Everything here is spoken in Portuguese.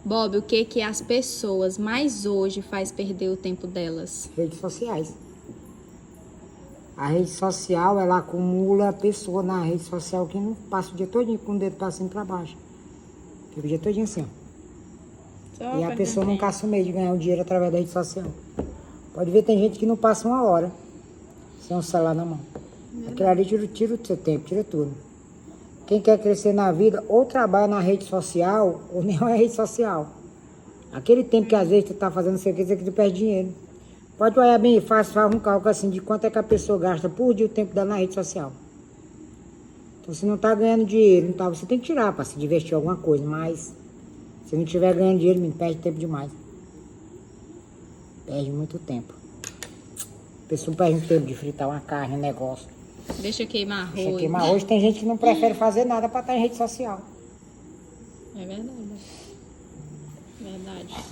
Bob, o que que as pessoas mais hoje faz perder o tempo delas? Redes sociais. A rede social, ela acumula a pessoa na rede social que não passa o dia todinho com o dedo pra cima e pra baixo. Fica o dia todinho assim, ó. Só E a perdendo pessoa não tempo. caça o meio de ganhar o dinheiro através da rede social. Pode ver, tem gente que não passa uma hora sem um celular na mão. Aquilo ali tira o seu tempo, tira tudo. Quem quer crescer na vida, ou trabalha na rede social, ou nem é rede social. Aquele tempo que às vezes tu tá fazendo isso aqui, tu perde dinheiro. Pode olhar bem fácil, faz um cálculo assim de quanto é que a pessoa gasta por dia o tempo dela na rede social. Então, se não tá ganhando dinheiro, então você tem que tirar para se divertir em alguma coisa, mas se não tiver ganhando dinheiro, menino, perde tempo demais. Perde muito tempo. A pessoa perde muito tempo de fritar uma carne, um negócio. Deixa queimar Deixa arroz. queimar. Hoje tem gente que não prefere fazer nada para estar em rede social. É verdade. Verdade.